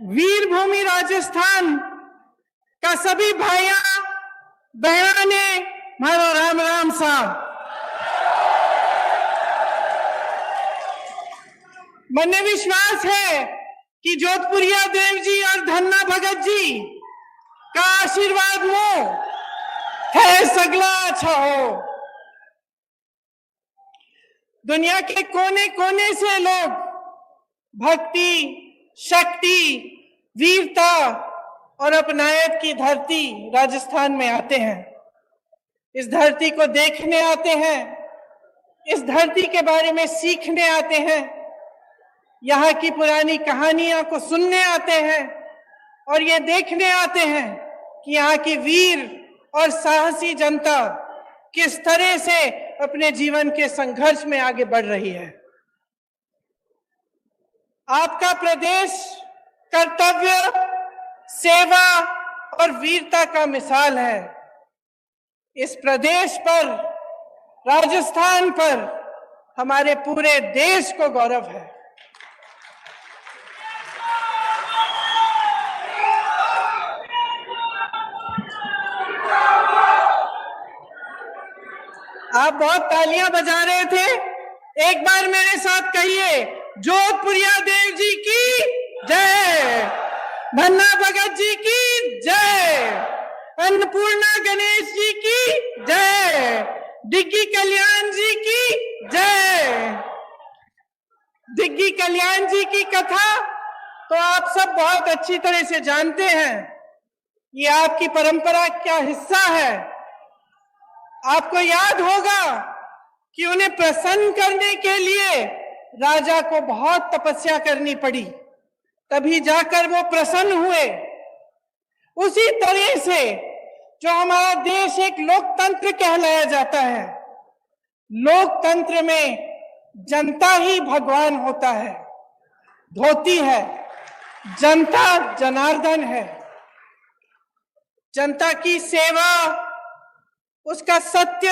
वीर भूमि राजस्थान का सभी भाइया बहना ने मारो राम राम साहब। मने विश्वास है कि जोधपुरिया देव जी और धन्ना भगत जी का आशीर्वाद मो है सगला अच्छा हो। दुनिया के कोने कोने से लोग भक्ति, शक्ति, वीरता और अपनायत की धरती राजस्थान में आते हैं। इस धरती को देखने आते हैं, इस धरती के बारे में सीखने आते हैं, यहाँ की पुरानी कहानियां को सुनने आते हैं और ये देखने आते हैं कि यहाँ की वीर और साहसी जनता किस तरह से अपने जीवन के संघर्ष में आगे बढ़ रही है। आपका प्रदेश कर्तव्य, सेवा और वीरता का मिसाल है। इस प्रदेश पर, राजस्थान पर हमारे पूरे देश को गौरव है। आप बहुत तालियां बजा रहे थे, एक बार मेरे साथ कहिए, जोधपुरिया देव जी की जय, धन्ना भगत जी की जय, अन्नपूर्णा गणेश जी की जय, डिग्गी कल्याण जी की जय। डिग्गी कल्याण जी की कथा तो आप सब बहुत अच्छी तरह से जानते हैं। ये आपकी परंपरा का हिस्सा है। आपको याद होगा कि उन्हें प्रसन्न करने के लिए राजा को बहुत तपस्या करनी पड़ी, तभी जाकर वो प्रसन्न हुए। उसी तरह से जो हमारा देश एक लोकतंत्र कहलाया जाता है, लोकतंत्र में जनता ही भगवान होता है, धोती है, जनता जनार्दन है। जनता की सेवा, उसका सत्य,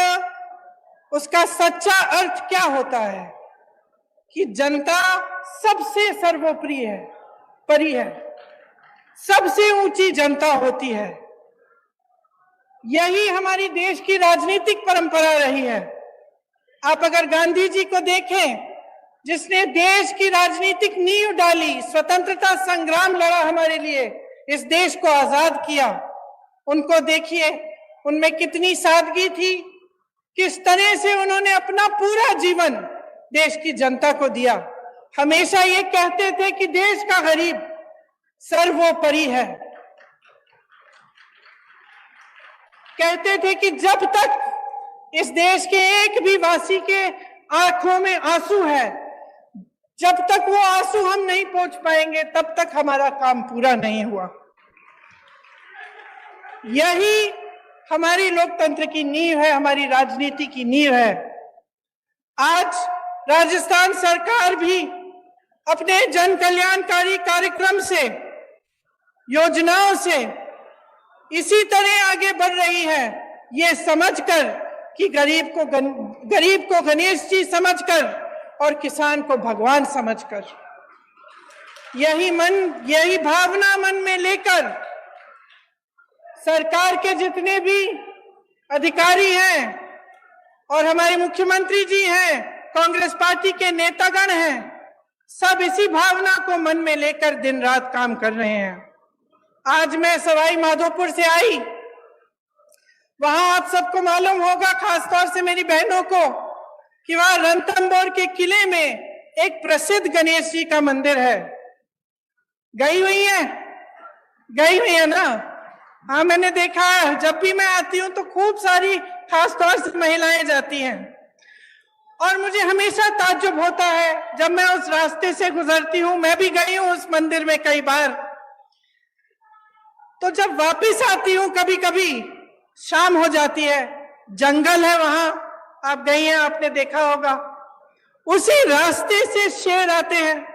उसका सच्चा अर्थ क्या होता है कि जनता सबसे सर्वोपरि है, परी है, सबसे ऊंची जनता होती है। यही हमारी देश की राजनीतिक परंपरा रही है। आप अगर गांधी जी को देखें, जिसने देश की राजनीतिक नींव डाली, स्वतंत्रता संग्राम लड़ा हमारे लिए, इस देश को आजाद किया, उनको देखिए, उनमें कितनी सादगी थी, किस तरह से उन्होंने अपना पूरा जीवन देश की जनता को दिया। हमेशा ये कहते थे कि देश का गरीब सर्वोपरि है। कहते थे कि जब तक इस देश के एक भी वासी के आंखों में आंसू है, जब तक वो आंसू हम नहीं पोंछ पाएंगे, तब तक हमारा काम पूरा नहीं हुआ। यही हमारी लोकतंत्र की नींव है, हमारी राजनीति की नींव है। आज राजस्थान सरकार भी अपने जन कल्याणकारी कार्यक्रम से, योजनाओं से इसी तरह आगे बढ़ रही है, ये समझकर कि गरीब को गणेश जी समझकर और किसान को भगवान समझकर। यही भावना मन में लेकर सरकार के जितने भी अधिकारी हैं और हमारे मुख्यमंत्री जी हैं, कांग्रेस पार्टी के नेतागण हैं, सब इसी भावना को मन में लेकर दिन रात काम कर रहे हैं। आज मैं सवाई माधोपुर से आई, वहां आप सबको मालूम होगा, खासतौर से मेरी बहनों को, कि वहां रणथंभौर के किले में एक प्रसिद्ध गणेश जी का मंदिर है। गई हुई है ना? हाँ, मैंने देखा है। जब भी मैं आती हूँ तो खूब सारी खासतौर से महिलाएं जाती हैं और मुझे हमेशा ताज्जुब होता है जब मैं उस रास्ते से गुजरती हूँ। मैं भी गई हूँ उस मंदिर में कई बार। तो जब वापस आती हूँ, कभी कभी शाम हो जाती है, जंगल है वहां, आप गई हैं, आपने देखा होगा। उसी रास्ते से शेर आते हैं,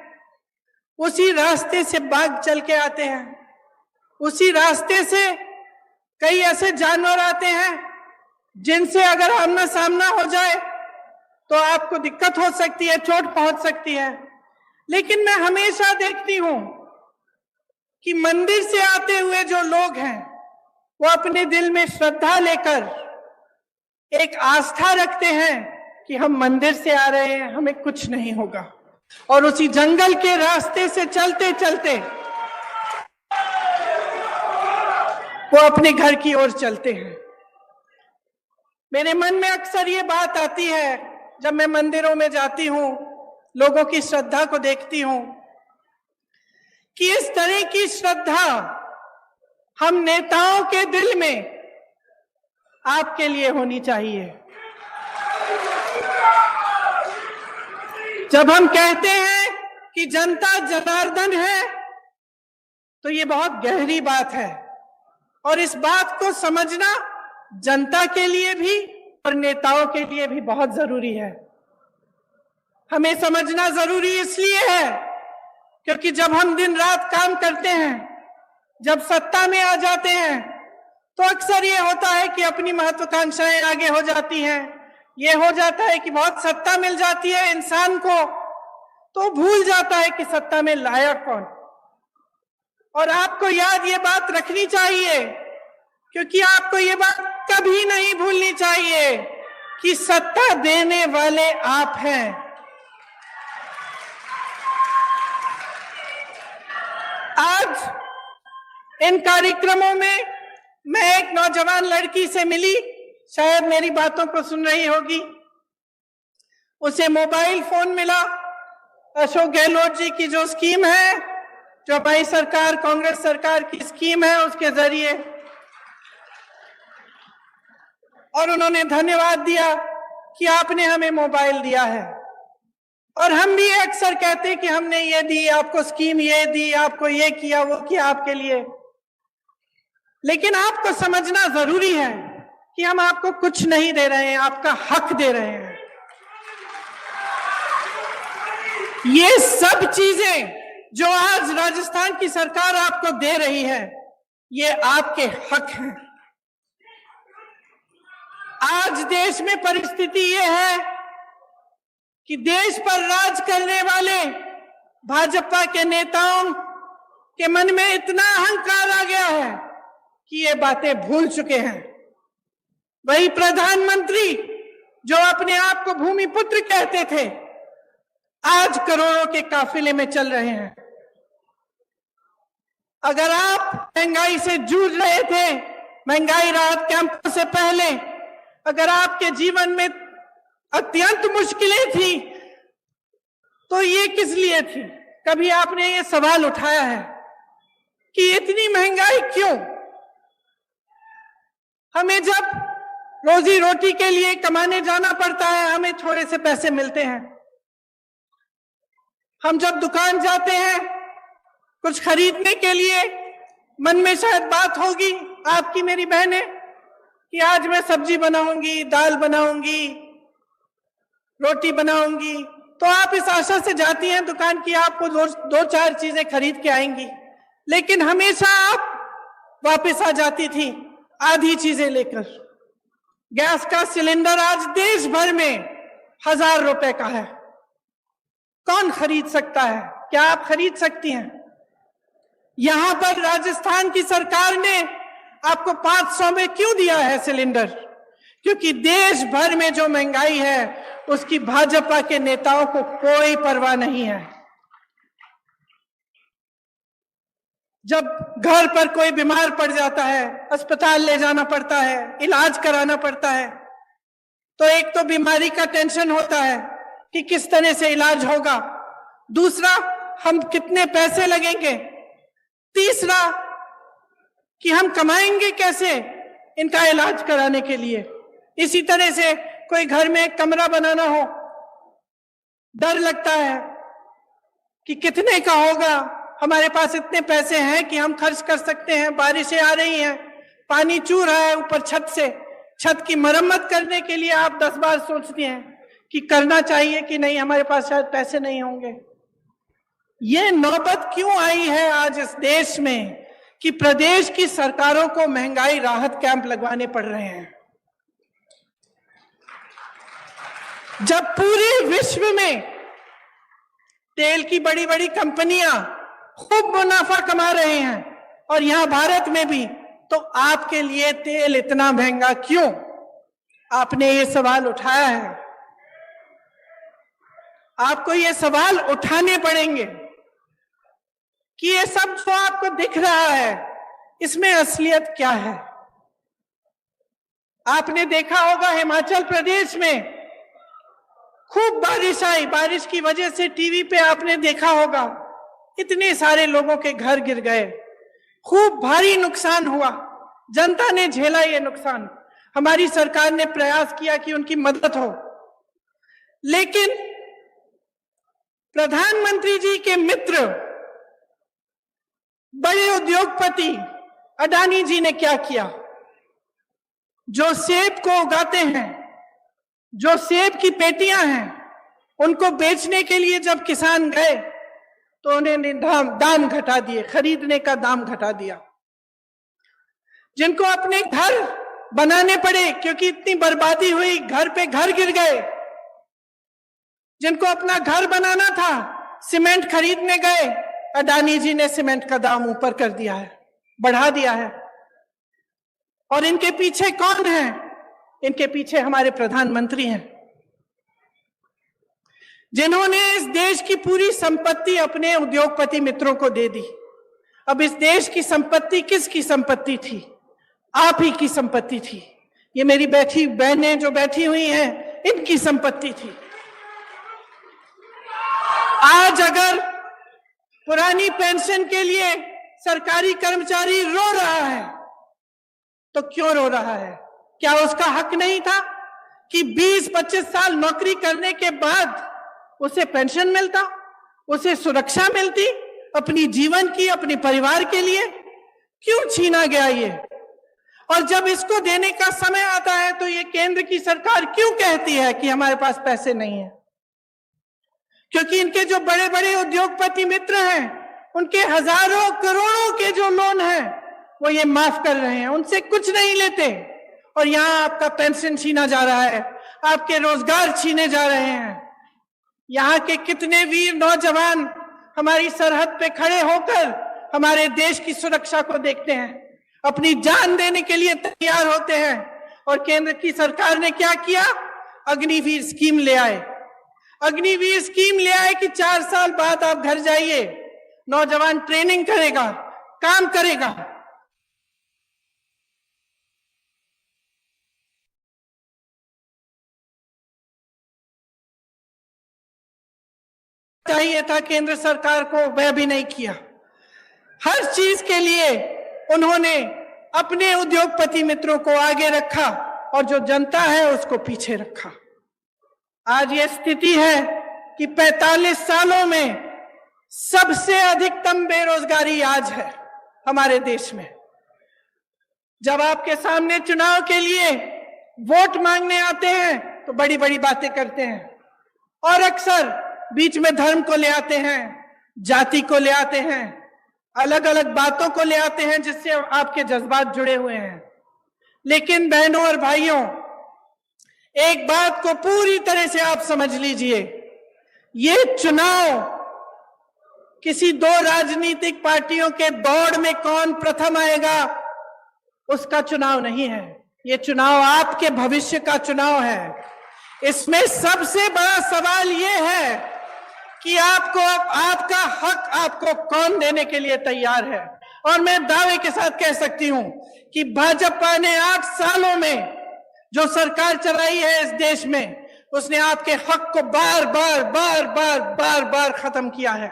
उसी रास्ते से बाघ चल के आते हैं, उसी रास्ते से कई ऐसे जानवर आते हैं जिनसे अगर आमना सामना हो जाए तो आपको दिक्कत हो सकती है, चोट पहुंच सकती है। लेकिन मैं हमेशा देखती हूं कि मंदिर से आते हुए जो लोग हैं वो अपने दिल में श्रद्धा लेकर एक आस्था रखते हैं कि हम मंदिर से आ रहे हैं, हमें कुछ नहीं होगा, और उसी जंगल के रास्ते से चलते चलते वो अपने घर की ओर चलते हैं। मेरे मन में अक्सर ये बात आती है जब मैं मंदिरों में जाती हूं, लोगों की श्रद्धा को देखती हूं, कि इस तरह की श्रद्धा हम नेताओं के दिल में आपके लिए होनी चाहिए। जब हम कहते हैं कि जनता जनार्दन है, तो ये बहुत गहरी बात है, और इस बात को समझना जनता के लिए भी और नेताओं के लिए भी बहुत जरूरी है। हमें समझना जरूरी इसलिए है क्योंकि जब हम दिन रात काम करते हैं, जब सत्ता में आ जाते हैं, तो अक्सर ये होता है कि अपनी महत्वाकांक्षाएं आगे हो जाती हैं। ये हो जाता है कि बहुत सत्ता मिल जाती है इंसान को, तो भूल जाता है कि सत्ता में लाया कौन। और आपको याद ये बात रखनी चाहिए, क्योंकि आपको ये बात कभी नहीं भूलनी चाहिए कि सत्ता देने वाले आप हैं। आज इन कार्यक्रमों में मैं एक नौजवान लड़की से मिली, शायद मेरी बातों को सुन रही होगी। उसे मोबाइल फोन मिला, अशोक गहलोत जी की जो स्कीम है, जो हमारी सरकार, कांग्रेस सरकार की स्कीम है, उसके जरिए, और उन्होंने धन्यवाद दिया कि आपने हमें मोबाइल दिया है। और हम भी अक्सर कहते हैं कि हमने ये दी, आपको स्कीम ये दी, आपको ये किया, वो किया आपके लिए। लेकिन आपको समझना जरूरी है कि हम आपको कुछ नहीं दे रहे हैं, आपका हक दे रहे हैं। ये सब चीजें जो आज राजस्थान की सरकार आपको दे रही है, ये आपके हक हैं। आज देश में परिस्थिति ये है कि देश पर राज करने वाले भाजपा के नेताओं के मन में इतना अहंकार आ गया है कि ये बातें भूल चुके हैं। वही प्रधानमंत्री जो अपने आप को भूमिपुत्र कहते थे, आज करोड़ों के काफिले में चल रहे हैं। अगर आप महंगाई से जूझ रहे थे, महंगाई राहत कैंप से पहले, अगर आपके जीवन में अत्यंत मुश्किलें थी, तो ये किस लिए थी? कभी आपने ये सवाल उठाया है कि इतनी महंगाई क्यों? हमें जब रोजी रोटी के लिए कमाने जाना पड़ता है, हमें थोड़े से पैसे मिलते हैं। हम जब दुकान जाते हैं कुछ खरीदने के लिए, मन में शायद बात होगी आपकी, मेरी बहनें, कि आज मैं सब्जी बनाऊंगी, दाल बनाऊंगी, रोटी बनाऊंगी, तो आप इस आशा से जाती हैं दुकान की, आपको दो चार चीजें खरीद के आएंगी। लेकिन हमेशा आप वापस आ जाती थी आधी चीजें लेकर। गैस का सिलेंडर आज देश भर में 1000 रुपए का है। कौन खरीद सकता है? क्या आप खरीद सकती हैं? यहां पर राजस्थान की सरकार ने आपको 500 में क्यों दिया है सिलेंडर? क्योंकि देश भर में जो महंगाई है उसकी भाजपा के नेताओं को कोई परवाह नहीं है। जब घर पर कोई बीमार पड़ जाता है, अस्पताल ले जाना पड़ता है, इलाज कराना पड़ता है, तो एक तो बीमारी का टेंशन होता है कि किस तरह से इलाज होगा, दूसरा हम कितने पैसे लगेंगे, तीसरा कि हम कमाएंगे कैसे इनका इलाज कराने के लिए। इसी तरह से कोई घर में एक कमरा बनाना हो, डर लगता है कि कितने का होगा, हमारे पास इतने पैसे हैं कि हम खर्च कर सकते हैं, बारिशें आ रही हैं, पानी चू रहा है ऊपर छत से, छत की मरम्मत करने के लिए आप 10 बार सोचते हैं कि करना चाहिए कि नहीं, हमारे पास शायद पैसे नहीं होंगे। ये नौबत क्यों आई है आज इस देश में कि प्रदेश की सरकारों को महंगाई राहत कैंप लगवाने पड़ रहे हैं, जब पूरे विश्व में तेल की बड़ी बड़ी कंपनियां खूब मुनाफा कमा रहे हैं, और यहां भारत में भी। तो आपके लिए तेल इतना महंगा क्यों? आपने ये सवाल उठाया है, आपको ये सवाल उठाने पड़ेंगे कि ये सब जो आपको दिख रहा है, इसमें असलियत क्या है। आपने देखा होगा हिमाचल प्रदेश में खूब बारिश आई, बारिश की वजह से टीवी पे आपने देखा होगा इतने सारे लोगों के घर गिर गए, खूब भारी नुकसान हुआ, जनता ने झेला ये नुकसान। हमारी सरकार ने प्रयास किया कि उनकी मदद हो, लेकिन प्रधानमंत्री जी के मित्र बड़े उद्योगपति अडानी जी ने क्या किया? जो सेब को उगाते हैं, जो सेब की पेटियां हैं, उनको बेचने के लिए जब किसान गए तो उन्होंने दाम घटा दिए, खरीदने का दाम घटा दिया। जिनको अपने घर बनाने पड़े क्योंकि इतनी बर्बादी हुई, घर पे घर गिर गए, जिनको अपना घर बनाना था, सीमेंट खरीदने गए, अडानी जी ने सीमेंट का दाम ऊपर कर दिया है, बढ़ा दिया है। और इनके पीछे कौन है? इनके पीछे हमारे प्रधानमंत्री हैं, जिन्होंने इस देश की पूरी संपत्ति अपने उद्योगपति मित्रों को दे दी। अब इस देश की संपत्ति किसकी संपत्ति थी? आप ही की संपत्ति थी। ये मेरी बैठी बहनें जो बैठी हुई हैं, इनकी संपत्ति थी। आज अगर पुरानी पेंशन के लिए सरकारी कर्मचारी रो रहा है, तो क्यों रो रहा है? क्या उसका हक नहीं था कि 20-25 साल नौकरी करने के बाद उसे पेंशन मिलता, उसे सुरक्षा मिलती अपनी जीवन की, अपने परिवार के लिए? क्यों छीना गया ये? और जब इसको देने का समय आता है तो ये केंद्र की सरकार क्यों कहती है कि हमारे पास पैसे नहीं है? क्योंकि इनके जो बड़े बड़े उद्योगपति मित्र हैं, उनके हजारों करोड़ों के जो लोन हैं, वो ये माफ कर रहे हैं, उनसे कुछ नहीं लेते। और यहां आपका पेंशन छीना जा रहा है, आपके रोजगार छीने जा रहे हैं। यहाँ के कितने वीर नौजवान हमारी सरहद पे खड़े होकर हमारे देश की सुरक्षा को देखते हैं, अपनी जान देने के लिए तैयार होते हैं। और केंद्र की सरकार ने क्या किया? अग्निवीर स्कीम ले आए। अग्निवीर स्कीम ले आए कि 4 साल बाद आप घर जाइए, नौजवान ट्रेनिंग करेगा, काम करेगा। चाहिए था केंद्र सरकार को, वह भी नहीं किया। हर चीज के लिए उन्होंने अपने उद्योगपति मित्रों को आगे रखा और जो जनता है उसको पीछे रखा। आज ये स्थिति है कि 45 सालों में सबसे अधिकतम बेरोजगारी आज है हमारे देश में। जब आपके सामने चुनाव के लिए वोट मांगने आते हैं तो बड़ी बड़ी बातें करते हैं, और अक्सर बीच में धर्म को ले आते हैं, जाति को ले आते हैं, अलग अलग बातों को ले आते हैं जिससे आपके जज्बात जुड़े हुए हैं। लेकिन बहनों और भाइयों, एक बात को पूरी तरह से आप समझ लीजिए, ये चुनाव किसी 2 राजनीतिक पार्टियों के दौड़ में कौन प्रथम आएगा उसका चुनाव नहीं है। ये चुनाव आपके भविष्य का चुनाव है। इसमें सबसे बड़ा सवाल ये है कि आपको आपका हक आपको कौन देने के लिए तैयार है। और मैं दावे के साथ कह सकती हूं कि भाजपा ने 8 सालों में जो सरकार चलाई है इस देश में, उसने आपके हक को बार बार खत्म किया है।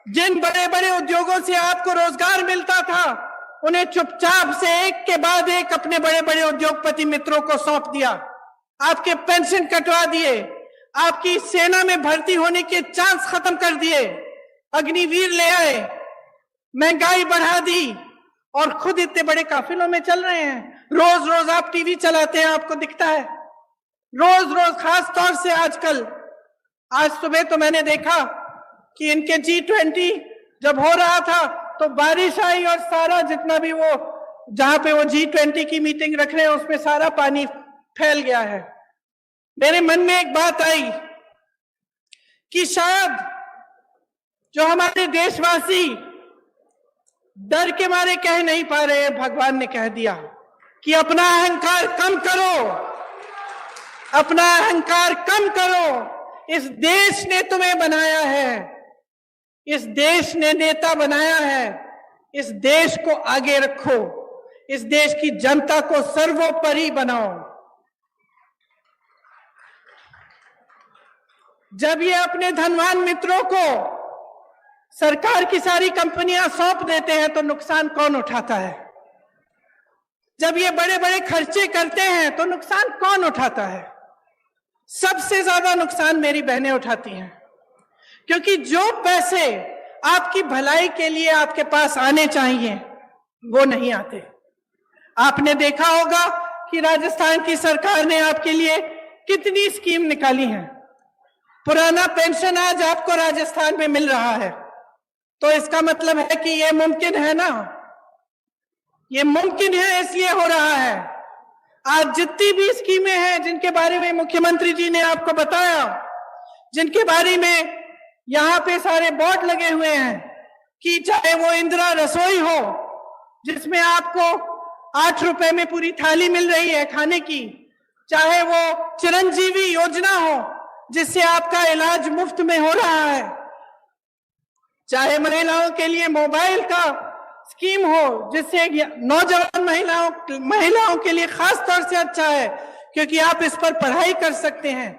जिन बड़े बड़े उद्योगों से आपको रोजगार मिलता था, उन्हें चुपचाप से एक के बाद एक अपने बड़े बड़े उद्योगपति मित्रों को सौंप दिया। आपके पेंशन कटवा दिए, आपकी सेना में भर्ती होने के चांस खत्म कर दिए, अग्निवीर ले आए, महंगाई बढ़ा दी, और खुद इतने बड़े काफिलों में चल रहे हैं। रोज रोज आप टीवी चलाते हैं, आपको दिखता है रोज रोज, खास तौर से आजकल। आज सुबह तो मैंने देखा कि इनके G20 जब हो रहा था तो बारिश आई और सारा जितना भी वो जहां पे वो G20 की मीटिंग रख रहे हैं उसमें सारा पानी फैल गया है। मेरे मन में एक बात आई कि शायद जो हमारे देशवासी डर के मारे कह नहीं पा रहे, भगवान ने कह दिया कि अपना अहंकार कम करो, अपना अहंकार कम करो। इस देश ने तुम्हें बनाया है, इस देश ने नेता बनाया है, इस देश को आगे रखो, इस देश की जनता को सर्वोपरि बनाओ। जब ये अपने धनवान मित्रों को सरकार की सारी कंपनियां सौंप देते हैं तो नुकसान कौन उठाता है? जब ये बड़े बड़े खर्चे करते हैं तो नुकसान कौन उठाता है? सबसे ज्यादा नुकसान मेरी बहनें उठाती हैं, क्योंकि जो पैसे आपकी भलाई के लिए आपके पास आने चाहिए वो नहीं आते। आपने देखा होगा कि राजस्थान की सरकार ने आपके लिए कितनी स्कीम निकाली है। पुराना पेंशन आज आपको राजस्थान में मिल रहा है, तो इसका मतलब है कि ये मुमकिन है ना, ये मुमकिन है इसलिए हो रहा है। आज जितनी भी स्कीमें हैं जिनके बारे में मुख्यमंत्री जी ने आपको बताया, जिनके बारे में यहाँ पे सारे बोर्ड लगे हुए हैं, कि चाहे वो इंदिरा रसोई हो जिसमें आपको 8 रुपए में पूरी थाली मिल रही है खाने की, चाहे वो चिरंजीवी योजना हो जिससे आपका इलाज मुफ्त में हो रहा है, चाहे महिलाओं के लिए मोबाइल का स्कीम हो जिससे नौजवान महिलाओं के लिए खास तौर से अच्छा है क्योंकि आप इस पर पढ़ाई कर सकते हैं,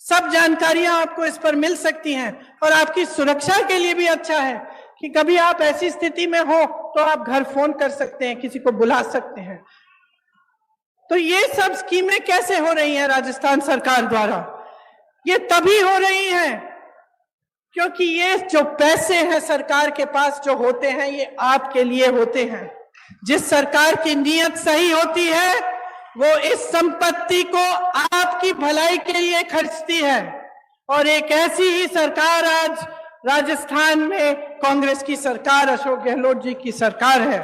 सब जानकारियां आपको इस पर मिल सकती हैं, और आपकी सुरक्षा के लिए भी अच्छा है कि कभी आप ऐसी स्थिति में हो तो आप घर फोन कर सकते हैं, किसी को बुला सकते हैं। तो ये सब स्कीमें कैसे हो रही हैं राजस्थान सरकार द्वारा? ये तभी हो रही हैं क्योंकि ये जो पैसे हैं सरकार के पास जो होते हैं ये आपके लिए होते हैं। जिस सरकार की नीयत सही होती है वो इस संपत्ति को आपकी भलाई के लिए खर्चती है, और एक ऐसी ही सरकार आज राजस्थान में कांग्रेस की सरकार, अशोक गहलोत जी की सरकार है।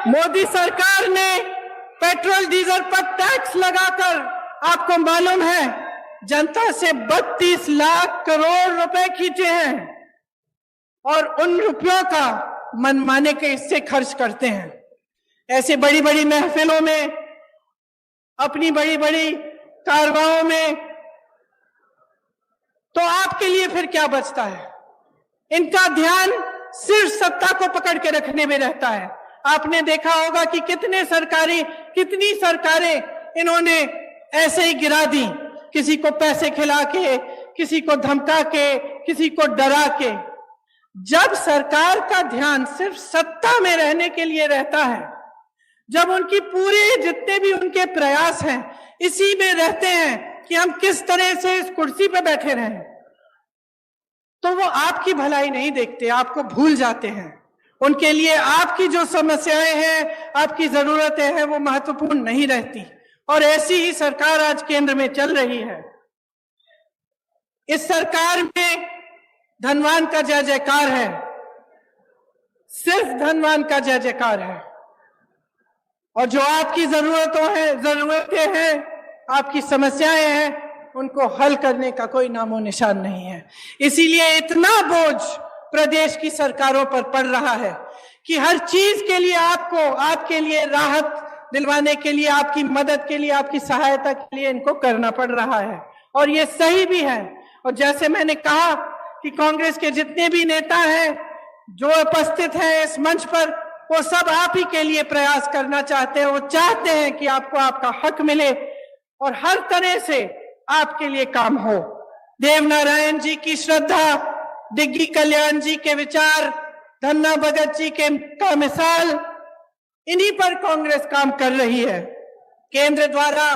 मोदी सरकार ने पेट्रोल डीजल पर टैक्स लगाकर, आपको मालूम है, जनता से 32 लाख करोड़ रुपए खींचे हैं, और उन रुपयों का मनमाने के हिस्से खर्च करते हैं। ऐसे बड़ी बड़ी महफिलों में, अपनी बड़ी बड़ी कारवाओं में, तो आपके लिए फिर क्या बचता है? इनका ध्यान सिर्फ सत्ता को पकड़ के रखने में रहता है। आपने देखा होगा कि कितनी सरकारें इन्होंने ऐसे ही गिरा दी, किसी को पैसे खिला के, किसी को धमका के, किसी को डरा के। जब सरकार का ध्यान सिर्फ सत्ता में रहने के लिए रहता है, जब उनकी पूरे जितने भी उनके प्रयास हैं इसी में रहते हैं कि हम किस तरह से इस कुर्सी पे बैठे रहें, तो वो आपकी भलाई नहीं देखते, आपको भूल जाते हैं। उनके लिए आपकी जो समस्याएं हैं, आपकी जरूरतें हैं, वो महत्वपूर्ण नहीं रहती। और ऐसी ही सरकार आज केंद्र में चल रही है। इस सरकार में धनवान का जय जयकार है, सिर्फ धनवान का जय जयकार है, और जो आपकी जरूरतें हैं, आपकी समस्याएं हैं, उनको हल करने का कोई नामो निशान नहीं है। इसीलिए इतना बोझ प्रदेश की सरकारों पर पड़ रहा है कि हर चीज के लिए आपके लिए राहत दिलवाने के लिए, आपकी मदद के लिए, आपकी सहायता के लिए इनको करना पड़ रहा है, और ये सही भी है। और जैसे मैंने कहा कि कांग्रेस के जितने भी नेता हैं जो उपस्थित हैं इस मंच पर, वो सब आप ही के लिए प्रयास करना चाहते हैं। वो चाहते हैं कि आपको आपका हक मिले और हर तरह से आपके लिए काम हो। देवनारायण जी की श्रद्धा, डिग्गी कल्याण जी के विचार, धन्ना भगत जी का मिसाल, इन्हीं पर कांग्रेस काम कर रही है। केंद्र द्वारा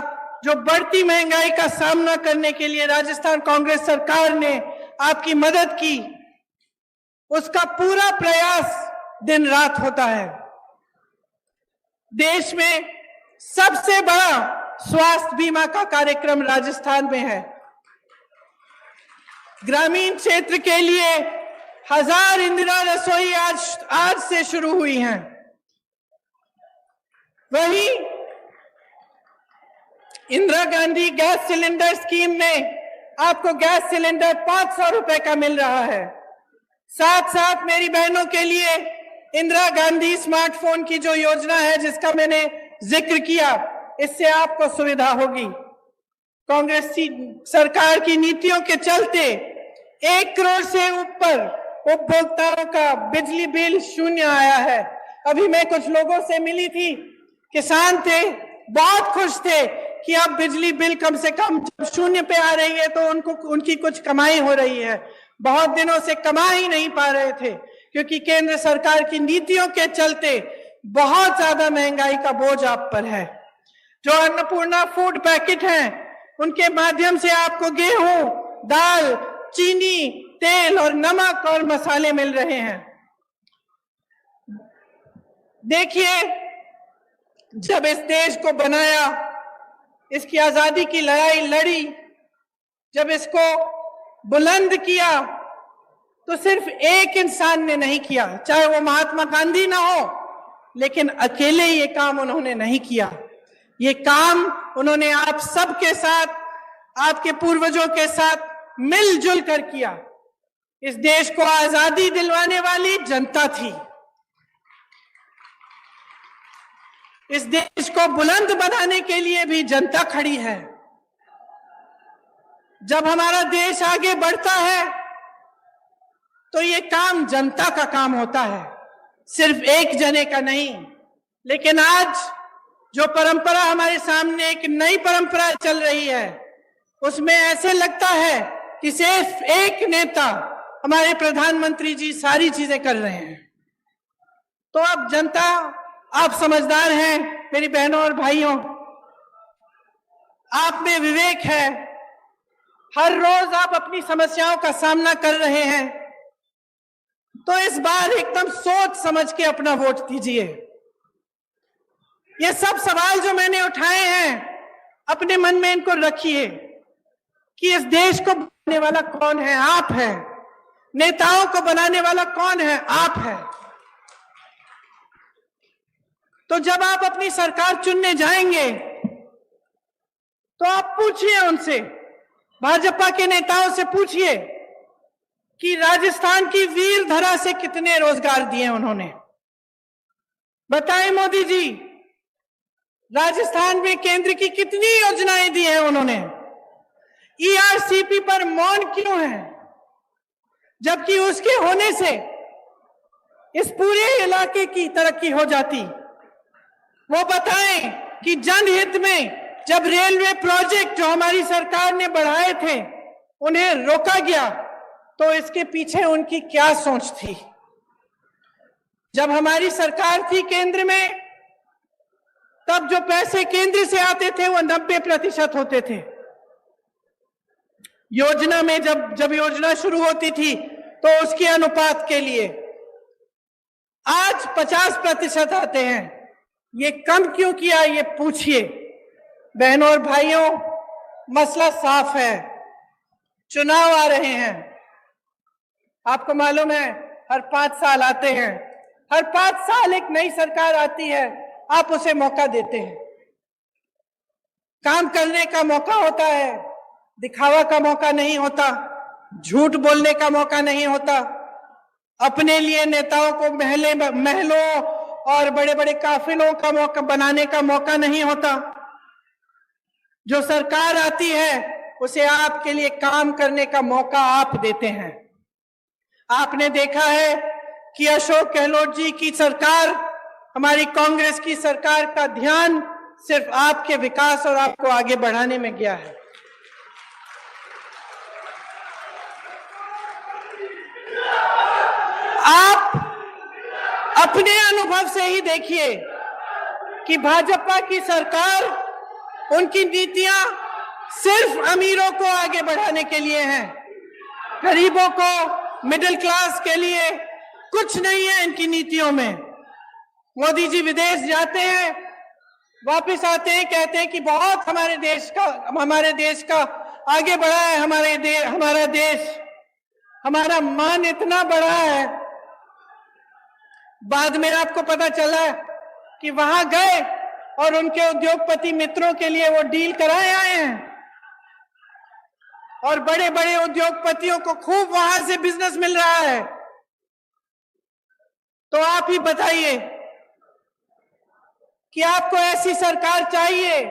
जो बढ़ती महंगाई का सामना करने के लिए राजस्थान कांग्रेस सरकार ने आपकी मदद की, उसका पूरा प्रयास दिन रात होता है। देश में सबसे बड़ा स्वास्थ्य बीमा का कार्यक्रम राजस्थान में है। ग्रामीण क्षेत्र के लिए 1000 इंदिरा रसोई आज से शुरू हुई हैं। वहीं Indira Gandhi gas cylinder scheme में आपको गैस सिलेंडर 500 रुपए का मिल रहा है। साथ साथ मेरी बहनों के लिए इंदिरा गांधी स्मार्टफोन की जो योजना है, जिसका मैंने जिक्र किया, इससे आपको सुविधा होगी। कांग्रेस सरकार की नीतियों के चलते 1 करोड़ से ऊपर उपभोक्ताओं का बिजली बिल शून्य आया है। अभी मैं कुछ लोगों से मिली थी, किसान थे, बहुत खुश थे कि अब बिजली बिल कम से कम जब शून्य पे आ रही है तो उनकी कुछ कमाई हो रही है। बहुत दिनों से कमा ही नहीं पा रहे थे, क्योंकि केंद्र सरकार की नीतियों के चलते बहुत ज्यादा महंगाई का बोझ आप पर है। जो अन्नपूर्णा फूड पैकेट हैं, उनके माध्यम से आपको गेहूं, दाल, चीनी, तेल और नमक और मसाले मिल रहे हैं। देखिए, जब इस देश को बनाया, इसकी आजादी की लड़ाई लड़ी, जब इसको बुलंद किया, तो सिर्फ एक इंसान ने नहीं किया, चाहे वो महात्मा गांधी ना हो, लेकिन अकेले ये काम उन्होंने नहीं किया। ये काम उन्होंने आप सबके साथ, आपके पूर्वजों के साथ मिलजुल कर किया। इस देश को आजादी दिलवाने वाली जनता थी। इस देश को बुलंद बनाने के लिए भी जनता खड़ी है। जब हमारा देश आगे बढ़ता है तो ये काम जनता का काम होता है, सिर्फ एक जने का नहीं। लेकिन आज जो परंपरा हमारे सामने, एक नई परंपरा चल रही है, उसमें ऐसे लगता है कि सिर्फ एक नेता, हमारे प्रधानमंत्री जी, सारी चीजें कर रहे हैं। तो अब जनता, आप समझदार हैं मेरी बहनों और भाइयों, आप में विवेक है, हर रोज आप अपनी समस्याओं का सामना कर रहे हैं, तो इस बार एकदम सोच समझ के अपना वोट दीजिए। ये सब सवाल जो मैंने उठाए हैं, अपने मन में इनको रखिए कि इस देश को बनाने वाला कौन है? आप हैं। नेताओं को बनाने वाला कौन है? आप हैं। तो जब आप अपनी सरकार चुनने जाएंगे तो आप पूछिए उनसे, भाजपा के नेताओं से पूछिए कि राजस्थान की वीर धरा से कितने रोजगार दिए उन्होंने। बताएं मोदी जी, राजस्थान में केंद्र की कितनी योजनाएं दी हैं उन्होंने। ईआरसीपी पर मौन क्यों है, जबकि उसके होने से इस पूरे इलाके की तरक्की हो जाती। वो बताएं कि जनहित में जब रेलवे प्रोजेक्ट जो हमारी सरकार ने बढ़ाए थे उन्हें रोका गया, तो इसके पीछे उनकी क्या सोच थी। जब हमारी सरकार थी केंद्र में, तब जो पैसे केंद्र से आते थे वो 90% होते थे। योजना में जब योजना शुरू होती थी तो उसके अनुपात के लिए आज 50% आते हैं। ये कम क्यों किया, ये पूछिए। बहनों और भाइयों, मसला साफ है, चुनाव आ रहे हैं। आपको मालूम है, हर 5 साल आते हैं, हर 5 साल एक नई सरकार आती है, आप उसे मौका देते हैं। काम करने का मौका होता है, दिखावा का मौका नहीं होता, झूठ बोलने का मौका नहीं होता, अपने लिए नेताओं को महलों और बड़े बड़े काफिलों का मौका बनाने का मौका नहीं होता। जो सरकार आती है उसे आपके लिए काम करने का मौका आप देते हैं। आपने देखा है कि अशोक गहलोत जी की सरकार, हमारी कांग्रेस की सरकार का ध्यान सिर्फ आपके विकास और आपको आगे बढ़ाने में गया है। आप अपने अनुभव से ही देखिए कि भाजपा की सरकार, उनकी नीतियां सिर्फ अमीरों को आगे बढ़ाने के लिए हैं, गरीबों को, मिडिल क्लास के लिए कुछ नहीं है इनकी नीतियों में। मोदी जी विदेश जाते हैं, वापस आते हैं, कहते हैं कि बहुत हमारे देश का आगे बढ़ा है, हमारा देश, हमारा मान इतना बड़ा है। बाद में आपको पता चला कि वहां गए और उनके उद्योगपति मित्रों के लिए वो डील कराए आए हैं और बड़े बड़े उद्योगपतियों को खूब वहां से बिजनेस मिल रहा है। तो आप ही बताइए कि आपको ऐसी सरकार चाहिए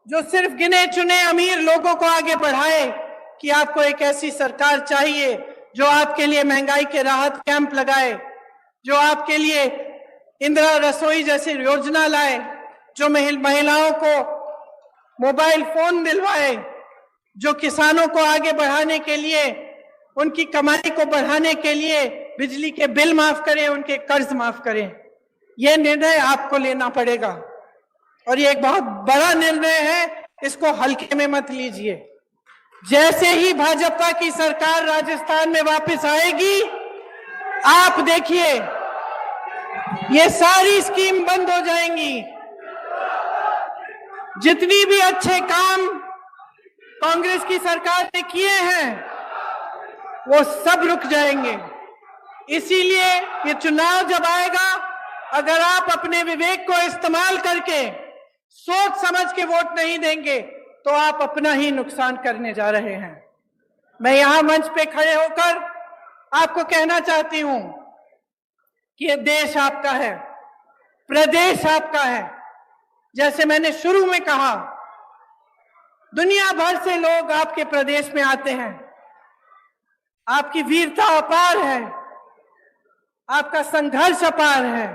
जो सिर्फ गिने चुने अमीर लोगों को आगे बढ़ाए, कि आपको एक ऐसी सरकार चाहिए जो आपके लिए महंगाई के राहत कैंप लगाए, जो आपके लिए इंदिरा रसोई जैसी योजना लाए, जो महिलाओं को मोबाइल फोन दिलवाए, जो किसानों को आगे बढ़ाने के लिए, उनकी कमाई को बढ़ाने के लिए बिजली के बिल माफ करें, उनके कर्ज माफ करें। यह निर्णय आपको लेना पड़ेगा और ये एक बहुत बड़ा निर्णय है, इसको हल्के में मत लीजिए। जैसे ही भाजपा की सरकार राजस्थान में वापस आएगी, आप देखिए ये सारी स्कीम बंद हो जाएंगी। जितनी भी अच्छे काम कांग्रेस की सरकार ने किए हैं वो सब रुक जाएंगे। इसीलिए ये चुनाव जब आएगा, अगर आप अपने विवेक को इस्तेमाल करके सोच समझ के वोट नहीं देंगे तो आप अपना ही नुकसान करने जा रहे हैं। मैं यहां मंच पे खड़े होकर आपको कहना चाहती हूं कि ये देश आपका है, प्रदेश आपका है। जैसे मैंने शुरू में कहा, दुनिया भर से लोग आपके प्रदेश में आते हैं। आपकी वीरता अपार है, आपका संघर्ष अपार है।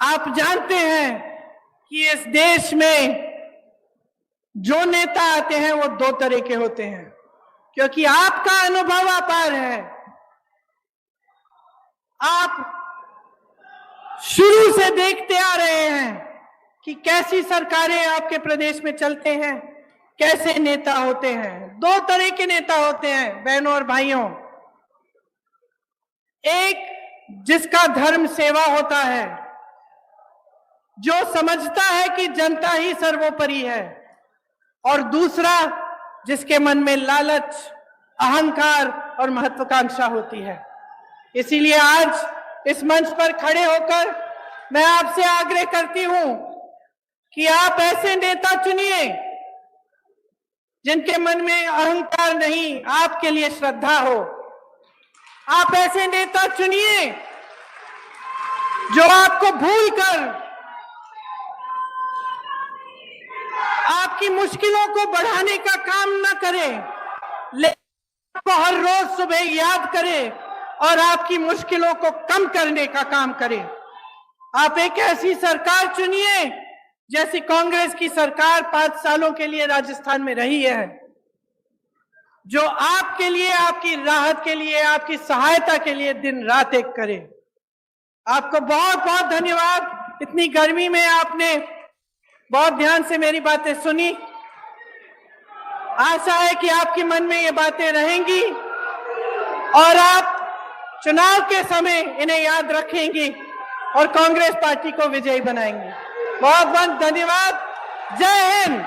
आप जानते हैं कि इस देश में जो नेता आते हैं वो दो तरह के होते हैं, क्योंकि आपका अनुभव अपार है। आप शुरू से देखते आ रहे हैं कि कैसी सरकारें आपके प्रदेश में चलते हैं, कैसे नेता होते हैं। दो तरह के नेता होते हैं बहनों और भाइयों। एक जिसका धर्म सेवा होता है, जो समझता है कि जनता ही सर्वोपरि है, और दूसरा जिसके मन में लालच, अहंकार और महत्वाकांक्षा होती है। इसीलिए आज इस मंच पर खड़े होकर मैं आपसे आग्रह करती हूं कि आप ऐसे नेता चुनिए जिनके मन में अहंकार नहीं, आपके लिए श्रद्धा हो। आप ऐसे नेता चुनिए जो आपको भूलकर आपकी मुश्किलों को बढ़ाने का काम न करे, लेकिन आपको हर रोज सुबह याद करे और आपकी मुश्किलों को कम करने का काम करे। आप एक ऐसी सरकार चुनिए जैसी कांग्रेस की सरकार 5 सालों के लिए राजस्थान में रही है, जो आपके लिए, आपकी राहत के लिए, आपकी सहायता के लिए दिन रात एक करे। आपको बहुत बहुत धन्यवाद। इतनी गर्मी में आपने बहुत ध्यान से मेरी बातें सुनी। आशा है कि आपके मन में ये बातें रहेंगी और आप चुनाव के समय इन्हें याद रखेंगी और कांग्रेस पार्टी को विजयी बनाएंगे। बहुत बहुत धन्यवाद। जय हिंद।